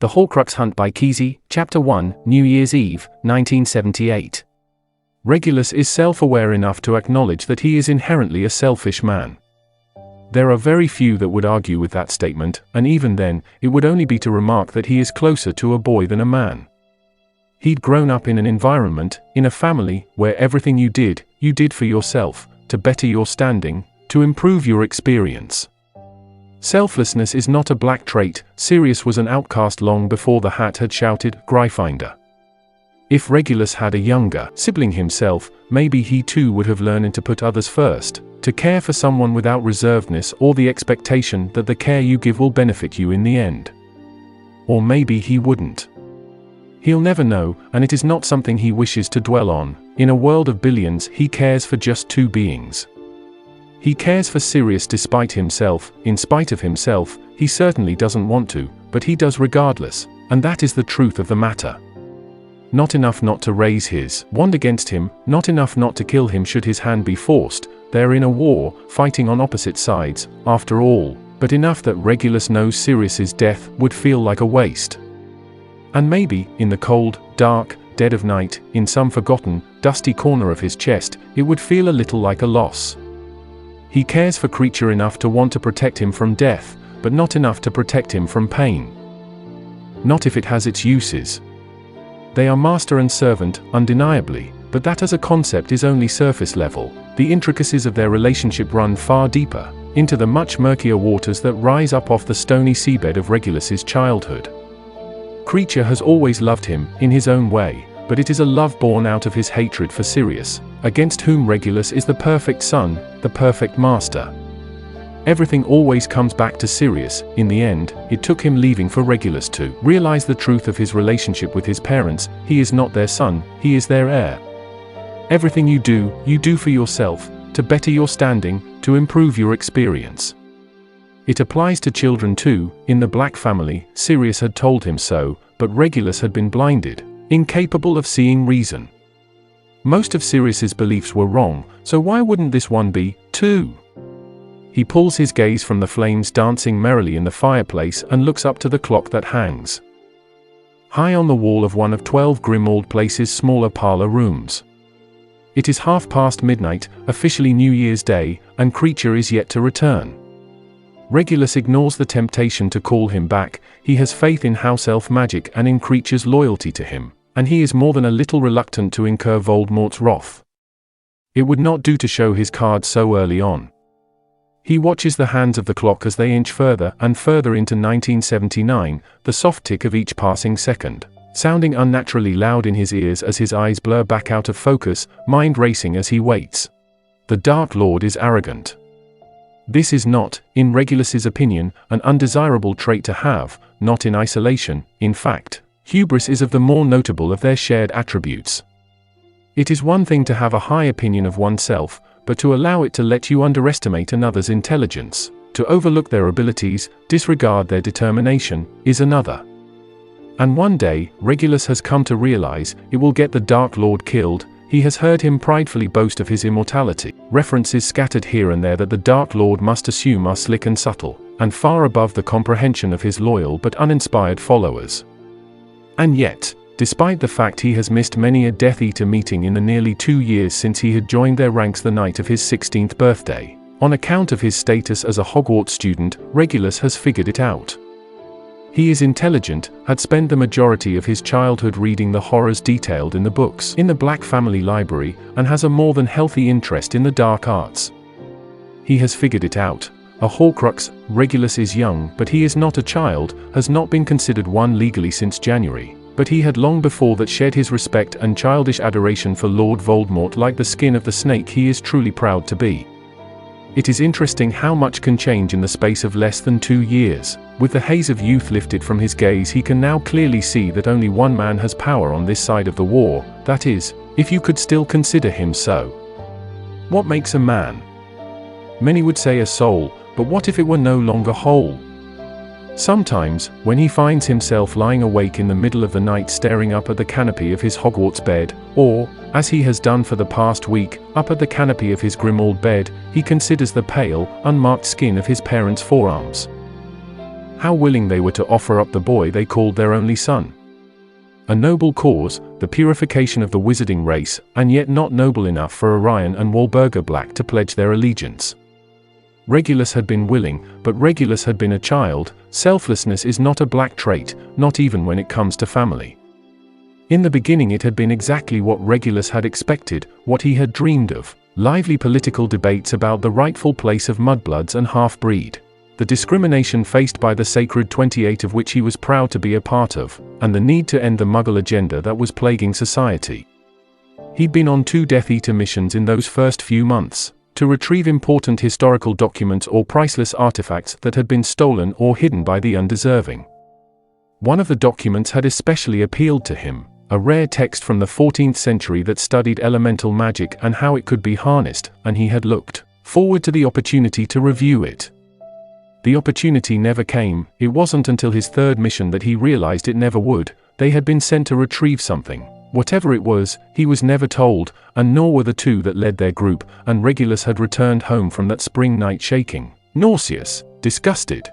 The Horcrux Hunt by Keysie, Chapter 1, New Year's Eve, 1978. Regulus is self-aware enough to acknowledge that he is inherently a selfish man. There are very few that would argue with that statement, and even then, it would only be to remark that he is closer to a boy than a man. He'd grown up in an environment, in a family, where everything you did for yourself, to better your standing, to improve your experience. Selflessness is not a black trait. Sirius was an outcast long before the hat had shouted, "Gryffindor." If Regulus had a younger sibling himself, maybe he too would have learned to put others first, to care for someone without reservedness or the expectation that the care you give will benefit you in the end. Or maybe he wouldn't. He'll never know, and it is not something he wishes to dwell on. In a world of billions, he cares for just two beings. He cares for Sirius despite himself. In spite of himself, he certainly doesn't want to, but he does regardless, and that is the truth of the matter. Not enough not to raise his wand against him, not enough not to kill him should his hand be forced. They're in a war, fighting on opposite sides, after all, but enough that Regulus knows Sirius's death would feel like a waste. And maybe, in the cold, dark, dead of night, in some forgotten, dusty corner of his chest, it would feel a little like a loss. He cares for Creature enough to want to protect him from death, but not enough to protect him from pain. Not if it has its uses. They are master and servant, undeniably, but that as a concept is only surface level. The intricacies of their relationship run far deeper, into the much murkier waters that rise up off the stony seabed of Regulus's childhood. Creature has always loved him, in his own way, but it is a love born out of his hatred for Sirius, against whom Regulus is the perfect son, the perfect master. Everything always comes back to Sirius. In the end, it took him leaving for Regulus to realize the truth of his relationship with his parents. He is not their son, he is their heir. Everything you do for yourself, to better your standing, to improve your experience. It applies to children too. In the Black family, Sirius had told him so, but Regulus had been blinded, incapable of seeing reason. Most of Sirius's beliefs were wrong, so why wouldn't this one be, too? He pulls his gaze from the flames dancing merrily in the fireplace and looks up to the clock that hangs high on the wall of one of 12 Grimmauld Place's smaller parlor rooms. It is midnight, officially New Year's Day, and Creature is yet to return. Regulus ignores the temptation to call him back. He has faith in house elf magic and in Creature's loyalty to him, and he is more than a little reluctant to incur Voldemort's wrath. It would not do to show his cards so early on. He watches the hands of the clock as they inch further and further into 1979, the soft tick of each passing second, sounding unnaturally loud in his ears as his eyes blur back out of focus, mind racing as he waits. The Dark Lord is arrogant. This is not, in Regulus's opinion, an undesirable trait to have, not in isolation. In fact, hubris is of the more notable of their shared attributes. It is one thing to have a high opinion of oneself, but to allow it to let you underestimate another's intelligence, to overlook their abilities, disregard their determination, is another. And one day, Regulus has come to realize, it will get the Dark Lord killed. He has heard him pridefully boast of his immortality. References scattered here and there that the Dark Lord must assume are slick and subtle, and far above the comprehension of his loyal but uninspired followers. And yet, despite the fact he has missed many a Death Eater meeting in the nearly 2 years since he had joined their ranks the night of his 16th birthday, on account of his status as a Hogwarts student, Regulus has figured it out. He is intelligent, had spent the majority of his childhood reading the horrors detailed in the books in the Black family library, and has a more than healthy interest in the dark arts. He has figured it out. A Horcrux. Regulus is young, but he is not a child, has not been considered one legally since January, but he had long before that shed his respect and childish adoration for Lord Voldemort like the skin of the snake he is truly proud to be. It is interesting how much can change in the space of less than 2 years. With the haze of youth lifted from his gaze, he can now clearly see that only one man has power on this side of the war, that is, if you could still consider him so. What makes a man? Many would say a soul, but what if it were no longer whole? Sometimes, when he finds himself lying awake in the middle of the night staring up at the canopy of his Hogwarts bed, or, as he has done for the past week, up at the canopy of his Grimmauld bed, he considers the pale, unmarked skin of his parents' forearms. How willing they were to offer up the boy they called their only son. A noble cause, the purification of the wizarding race, and yet not noble enough for Orion and Walburga Black to pledge their allegiance. Regulus had been willing, but Regulus had been a child. Selflessness is not a black trait, not even when it comes to family. In the beginning it had been exactly what Regulus had expected, what he had dreamed of: lively political debates about the rightful place of mudbloods and half-breed, the discrimination faced by the Sacred 28 of which he was proud to be a part of, and the need to end the Muggle agenda that was plaguing society. He'd been on 2 Death Eater missions in those first few months, to retrieve important historical documents or priceless artifacts that had been stolen or hidden by the undeserving. One of the documents had especially appealed to him, a rare text from the 14th century that studied elemental magic and how it could be harnessed, and he had looked forward to the opportunity to review it. The opportunity never came. It wasn't until his 3rd mission that he realized it never would. They had been sent to retrieve something. Whatever it was, he was never told, and nor were the 2 that led their group, and Regulus had returned home from that spring night shaking, nauseous, disgusted.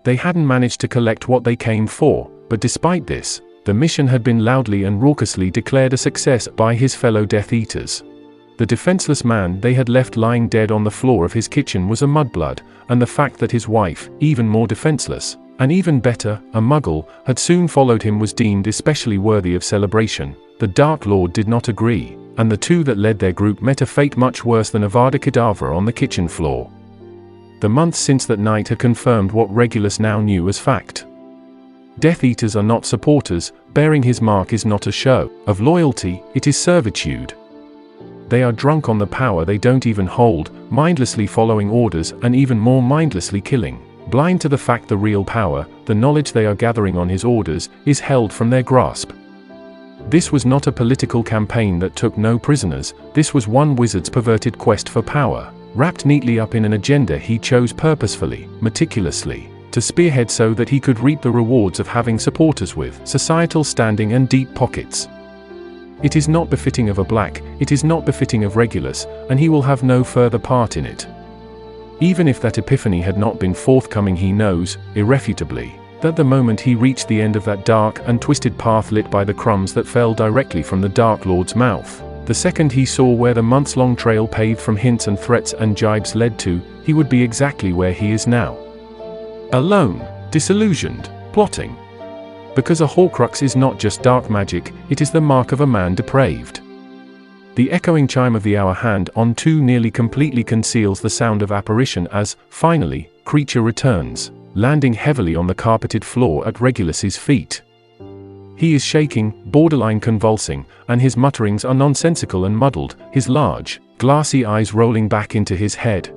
They hadn't managed to collect what they came for, but despite this, the mission had been loudly and raucously declared a success by his fellow Death Eaters. The defenseless man they had left lying dead on the floor of his kitchen was a mudblood, and the fact that his wife, even more defenseless, and even better, a Muggle, had soon followed him was deemed especially worthy of celebration. The Dark Lord did not agree, and the 2 that led their group met a fate much worse than Avada Kedavra on the kitchen floor. The months since that night had confirmed what Regulus now knew as fact. Death Eaters are not supporters. Bearing his mark is not a show of loyalty, it is servitude. They are drunk on the power they don't even hold, mindlessly following orders and even more mindlessly killing, blind to the fact the real power, the knowledge they are gathering on his orders, is held from their grasp. This was not a political campaign that took no prisoners. This was one wizard's perverted quest for power, wrapped neatly up in an agenda he chose purposefully, meticulously, to spearhead so that he could reap the rewards of having supporters with societal standing and deep pockets. It is not befitting of a Black, it is not befitting of Regulus, and he will have no further part in it. Even if that epiphany had not been forthcoming, he knows, irrefutably, that the moment he reached the end of that dark and twisted path lit by the crumbs that fell directly from the Dark Lord's mouth, the second he saw where the months-long trail paved from hints and threats and jibes led to, he would be exactly where he is now. Alone, disillusioned, plotting. Because a Horcrux is not just dark magic, it is the mark of a man depraved. The echoing chime of the hour hand on 2 nearly completely conceals the sound of apparition as, finally, creature returns, landing heavily on the carpeted floor at Regulus's feet. He is shaking, borderline convulsing, and his mutterings are nonsensical and muddled, his large, glassy eyes rolling back into his head.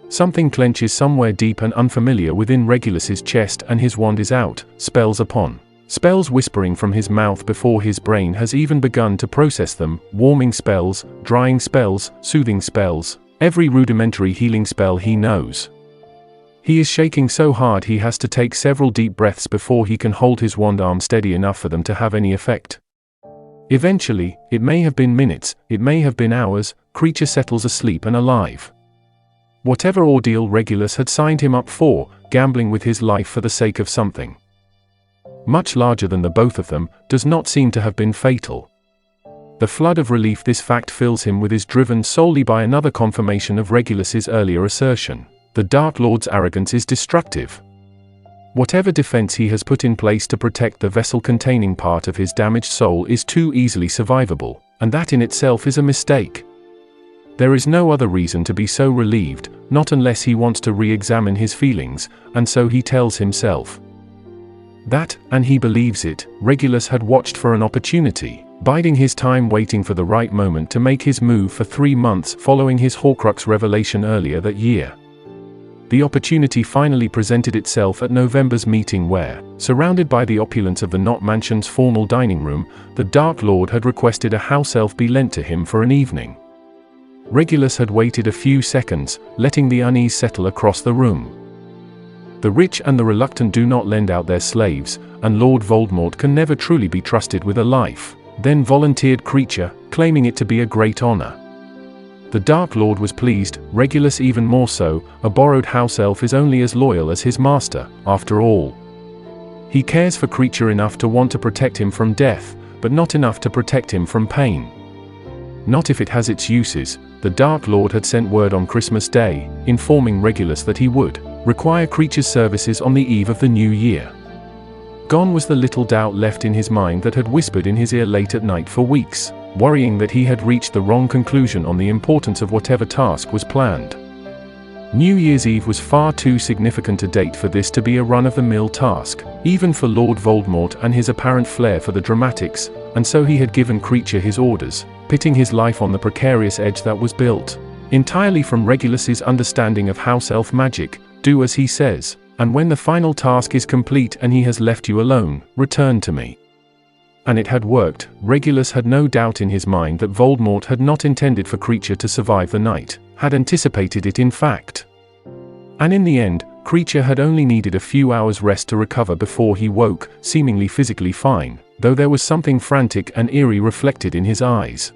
Something clenches somewhere deep and unfamiliar within Regulus's chest, and his wand is out, spells upon spells whispering from his mouth before his brain has even begun to process them, warming spells, drying spells, soothing spells, every rudimentary healing spell he knows. He is shaking so hard he has to take several deep breaths before he can hold his wand arm steady enough for them to have any effect. Eventually, it may have been minutes, it may have been hours, creature settles asleep and alive. Whatever ordeal Regulus had signed him up for, gambling with his life for the sake of something much larger than the both of them, does not seem to have been fatal. The flood of relief this fact fills him with is driven solely by another confirmation of Regulus's earlier assertion. The Dark Lord's arrogance is destructive. Whatever defense he has put in place to protect the vessel-containing part of his damaged soul is too easily survivable, and that in itself is a mistake. There is no other reason to be so relieved, not unless he wants to re-examine his feelings, and so he tells himself that, and he believes it. Regulus had watched for an opportunity, biding his time waiting for the right moment to make his move for 3 months following his Horcrux revelation earlier that year. The opportunity finally presented itself at November's meeting where, surrounded by the opulence of the Knot Mansion's formal dining room, the Dark Lord had requested a house elf be lent to him for an evening. Regulus had waited a few seconds, letting the unease settle across the room. The rich and the reluctant do not lend out their slaves, and Lord Voldemort can never truly be trusted with a life, then volunteered creature, claiming it to be a great honor. The Dark Lord was pleased, Regulus even more so. A borrowed house elf is only as loyal as his master, after all. He cares for creature enough to want to protect him from death, but not enough to protect him from pain. Not if it has its uses. The Dark Lord had sent word on Christmas Day, informing Regulus that he would require creature's services on the eve of the new year. Gone was the little doubt left in his mind that had whispered in his ear late at night for weeks, worrying that he had reached the wrong conclusion on the importance of whatever task was planned. New Year's Eve was far too significant a date for this to be a run-of-the-mill task, even for Lord Voldemort and his apparent flair for the dramatics, and so he had given creature his orders, pitting his life on the precarious edge that was built entirely from Regulus's understanding of house elf magic. Do as he says, and when the final task is complete and he has left you alone, return to me. And it had worked. Regulus had no doubt in his mind that Voldemort had not intended for creature to survive the night, had anticipated it in fact. And in the end, creature had only needed a few hours rest to recover before he woke, seemingly physically fine, though there was something frantic and eerie reflected in his eyes.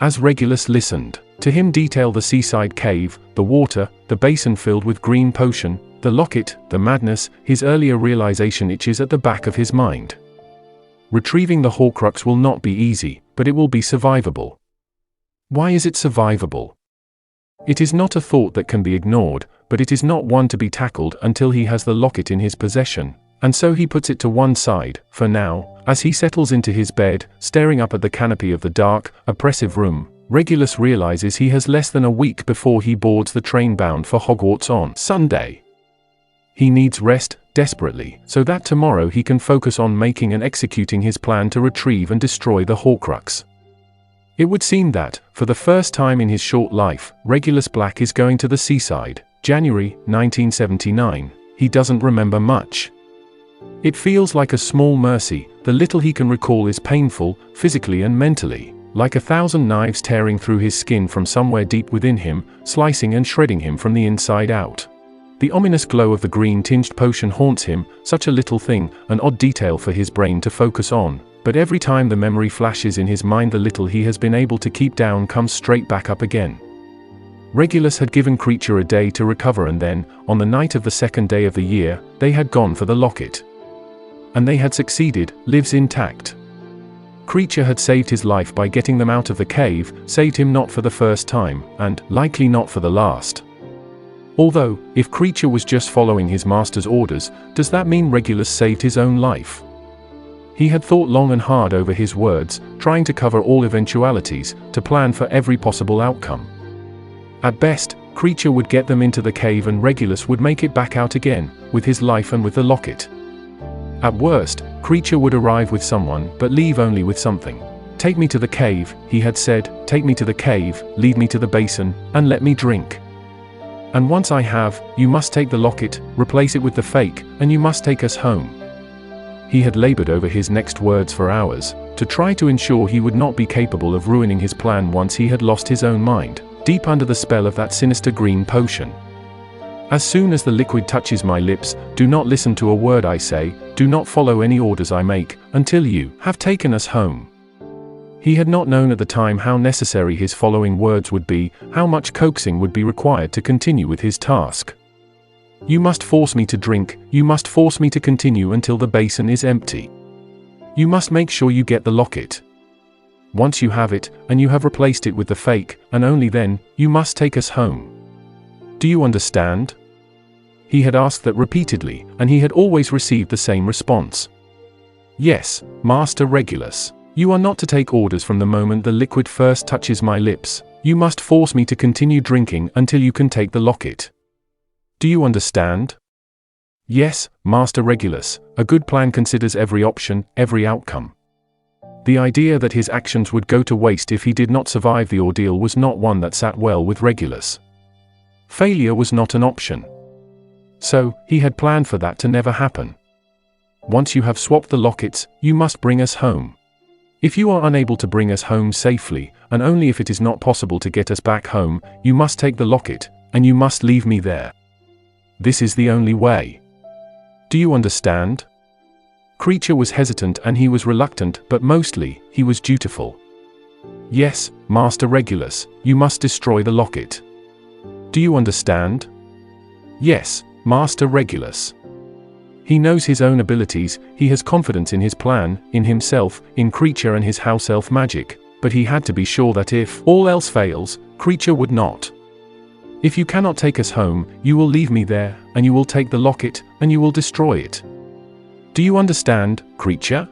As Regulus listened to him detail the seaside cave, the water, the basin filled with green potion, the locket, the madness, his earlier realization itches at the back of his mind. Retrieving the Horcrux will not be easy, but it will be survivable. Why is it survivable? It is not a thought that can be ignored, but it is not one to be tackled until he has the locket in his possession, and so he puts it to one side, for now, as he settles into his bed, staring up at the canopy of the dark, oppressive room. Regulus realizes he has less than a week before he boards the train bound for Hogwarts on Sunday. He needs rest, desperately, so that tomorrow he can focus on making and executing his plan to retrieve and destroy the Horcrux. It would seem that, for the first time in his short life, Regulus Black is going to the seaside. January 1979. He doesn't remember much. It feels like a small mercy. The little he can recall is painful, physically and mentally, like 1,000 knives tearing through his skin from somewhere deep within him, slicing and shredding him from the inside out. The ominous glow of the green-tinged potion haunts him, such a little thing, an odd detail for his brain to focus on, but every time the memory flashes in his mind, the little he has been able to keep down comes straight back up again. Regulus had given creature a day to recover, and then, on the night of the second day of the year, they had gone for the locket. And they had succeeded, lives intact. Creature had saved his life by getting them out of the cave, saved him not for the first time, and likely not for the last. Although, if creature was just following his master's orders, does that mean Regulus saved his own life? He had thought long and hard over his words, trying to cover all eventualities, to plan for every possible outcome. At best, creature would get them into the cave and Regulus would make it back out again, with his life and with the locket. At worst, creature would arrive with someone, but leave only with something. Take me to the cave, he had said, take me to the cave, lead me to the basin, and let me drink. And once I have, you must take the locket, replace it with the fake, and you must take us home. He had labored over his next words for hours, to try to ensure he would not be capable of ruining his plan once he had lost his own mind, deep under the spell of that sinister green potion. As soon as the liquid touches my lips, do not listen to a word I say, do not follow any orders I make, until you have taken us home. He had not known at the time how necessary his following words would be, how much coaxing would be required to continue with his task. You must force me to drink, you must force me to continue until the basin is empty. You must make sure you get the locket. Once you have it, and you have replaced it with the fake, and only then, you must take us home. Do you understand? He had asked that repeatedly, and he had always received the same response. Yes, Master Regulus. You are not to take orders from the moment the liquid first touches my lips. You must force me to continue drinking until you can take the locket. Do you understand? Yes, Master Regulus. A good plan considers every option, every outcome. The idea that his actions would go to waste if he did not survive the ordeal was not one that sat well with Regulus. Failure was not an option. So, he had planned for that to never happen. Once you have swapped the lockets, you must bring us home. If you are unable to bring us home safely, and only if it is not possible to get us back home, you must take the locket, and you must leave me there. This is the only way. Do you understand? Creature was hesitant and he was reluctant, but mostly, he was dutiful. Yes, Master Regulus, you must destroy the locket. Do you understand? Yes, Master Regulus. He knows his own abilities, he has confidence in his plan, in himself, in Creature and his house elf magic, but he had to be sure that if all else fails, Creature would not. If you cannot take us home, you will leave me there, and you will take the locket, and you will destroy it. Do you understand, Creature?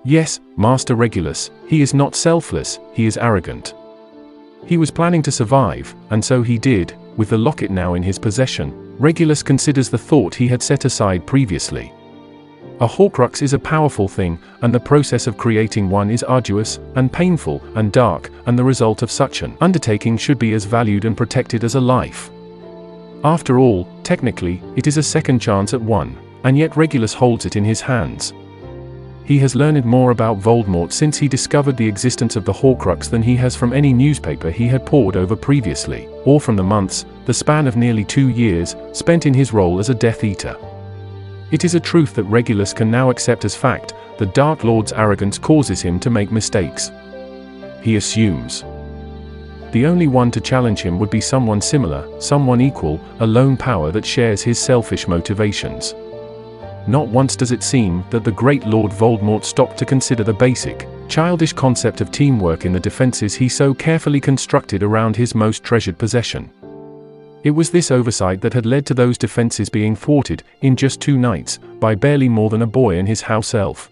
Yes, Master Regulus, he is not selfless, he is arrogant. He was planning to survive, and so he did, with the locket now in his possession. Regulus considers the thought he had set aside previously. A Horcrux is a powerful thing, and the process of creating one is arduous, and painful, and dark, and the result of such an undertaking should be as valued and protected as a life. After all, technically, it is a second chance at one, and yet Regulus holds it in his hands. He has learned more about Voldemort since he discovered the existence of the Horcrux than he has from any newspaper he had pored over previously, or from the months, the span of nearly 2 years, spent in his role as a Death Eater. It is a truth that Regulus can now accept as fact. The Dark Lord's arrogance causes him to make mistakes. He assumes. The only one to challenge him would be someone similar, someone equal, a lone power that shares his selfish motivations. Not once does it seem that the great Lord Voldemort stopped to consider the basic, childish concept of teamwork in the defenses he so carefully constructed around his most treasured possession. It was this oversight that had led to those defenses being thwarted, in just 2 nights, by barely more than a boy and his house elf.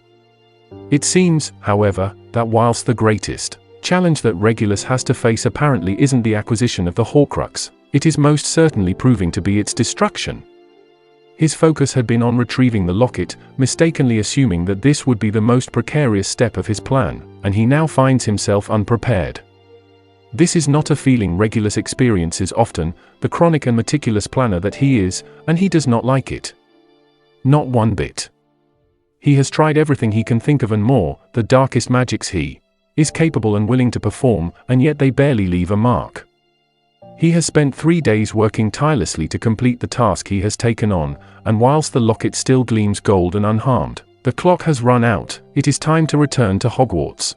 It seems, however, that whilst the greatest challenge that Regulus has to face apparently isn't the acquisition of the Horcrux, it is most certainly proving to be its destruction. His focus had been on retrieving the locket, mistakenly assuming that this would be the most precarious step of his plan, and he now finds himself unprepared. This is not a feeling Regulus experiences often, the chronic and meticulous planner that he is, and he does not like it. Not one bit. He has tried everything he can think of and more, the darkest magics he is capable and willing to perform, and yet they barely leave a mark. He has spent 3 days working tirelessly to complete the task he has taken on, and whilst the locket still gleams gold and unharmed, the clock has run out. It is time to return to Hogwarts.